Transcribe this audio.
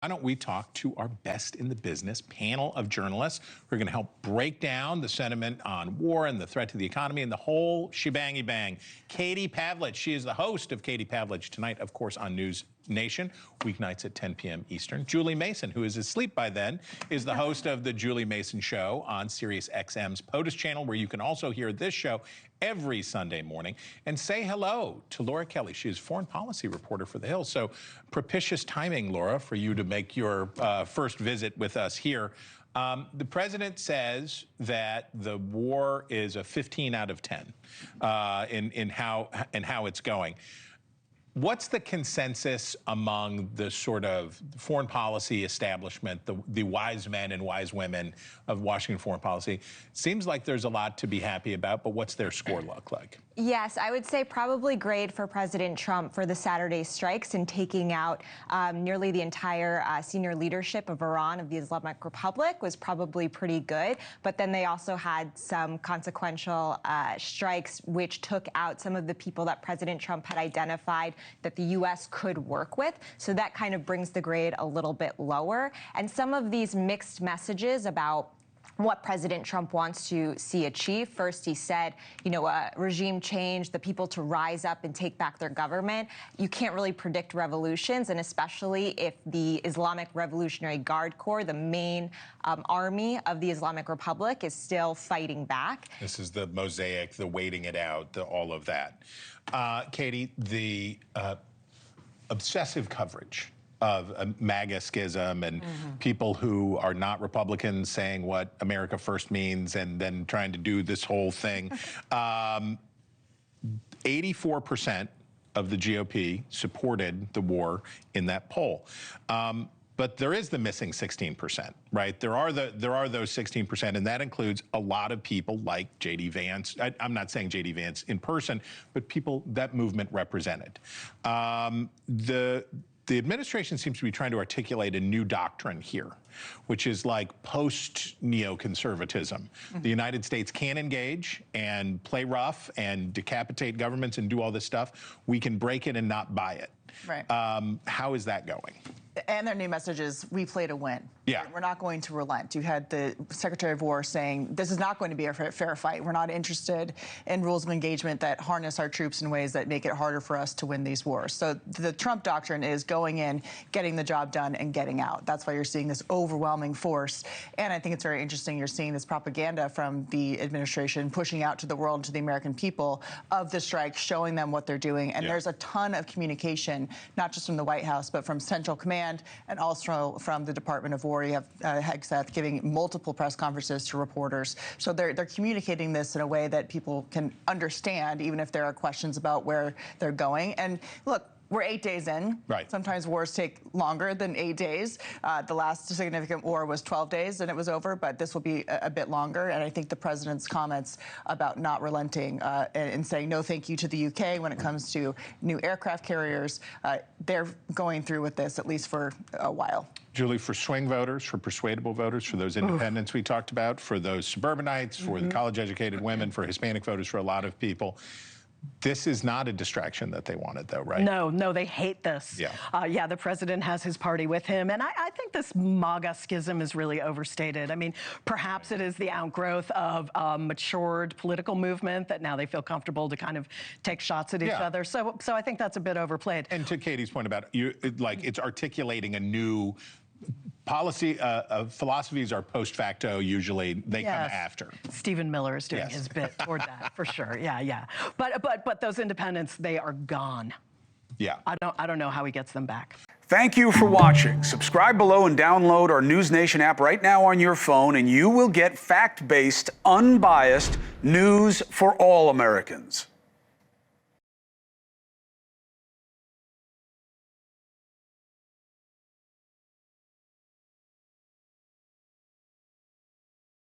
Why don't we talk to our best in the business panel of journalists who are going to help break down the sentiment on war and the threat to the economy and the whole shebangy bang. Katie Pavlich, she is the host of Katie Pavlich Tonight, of course, on NewsNation, weeknights at 10 p.m. Eastern. Julie Mason, who is asleep by then, is the host of The Julie Mason Show on Sirius XM's POTUS channel, where you can also hear this show every Sunday morning. And say hello to Laura Kelly. She is foreign policy reporter for The Hill. So propitious timing, Laura, for you to make your first visit with us here. The president says that the war is a 15 out of 10 in how it's going. What's the consensus among the sort of foreign policy establishment, the wise men and wise women of Washington foreign policy? Seems like there's a lot to be happy about, but what's their score look like? Yes, I would say probably great for President Trump for the Saturday strikes and taking out nearly the entire senior leadership of Iran, of the Islamic Republic, was probably pretty good. But then they also had some consequential strikes which took out some of the people that President Trump had identified that the U.S. could work with. So that kind of brings the grade a little bit lower. And some of these mixed messages about what President Trump wants to see achieved. First, he said, you know, regime change, the people to rise up and take back their government. You can't really predict revolutions, and especially if the Islamic Revolutionary Guard Corps, the main army of the Islamic Republic, is still fighting back. This is the mosaic, the waiting it out, all of that. Katie, the obsessive coverage of MAGA schism and people who are not Republicans saying what America first means and then trying to do this whole thing. 84% of the GOP supported the war in that poll. But there is the missing 16%, right? There are those 16%, and that includes a lot of people like J.D. Vance. I'm not saying J.D. Vance in person, but people that movement represented. The administration seems to be trying to articulate a new doctrine here, which is like post-neoconservatism. The United States can engage and play rough and decapitate governments and do all this stuff. We can break it and not buy it. Right. How is that going? And their new message is, we play to win. Yeah. We're not going to relent. You had the Secretary of War saying, this is not going to be a fair fight. We're not interested in rules of engagement that harness our troops in ways that make it harder for us to win these wars. So the Trump doctrine is going in, getting the job done, and getting out. That's why you're seeing this overwhelming force. And I think it's very interesting you're seeing this propaganda from the administration pushing out to the world, to the American people, of the strike, showing them what they're doing. And there's a ton of communication, not just from the White House, but from Central Command and also from the Department of War. You have Hegseth giving multiple press conferences to reporters. So they're communicating this in a way that people can understand, even if there are questions about where they're going. And look, we're 8 days in. Right. Sometimes wars take longer than 8 days. The last significant war was 12 days and it was over, but this will be a bit longer. And I think the president's comments about not relenting and saying no thank you to the UK when it comes to new aircraft carriers, they're going through with this at least for a while. Julie, for swing voters, for persuadable voters, for those independents we talked about, for those suburbanites, for the college-educated women, for Hispanic voters, for a lot of people, this is not a distraction that they wanted, though, right? No, they hate this. Yeah. Yeah, the president has his party with him, and I think this MAGA schism is really overstated. I mean, perhaps it is the outgrowth of a matured political movement that now they feel comfortable to kind of take shots at each other. So I think that's a bit overplayed. And to Katie's point about, it's articulating a new policy. Philosophies are post facto, usually. They come after. Stephen Miller is doing his bit toward that, for sure. Yeah. But those independents, they are gone. Yeah. I don't know how he gets them back. Thank you for watching. Subscribe below and download our NewsNation app right now on your phone, and you will get fact-based, unbiased news for all Americans.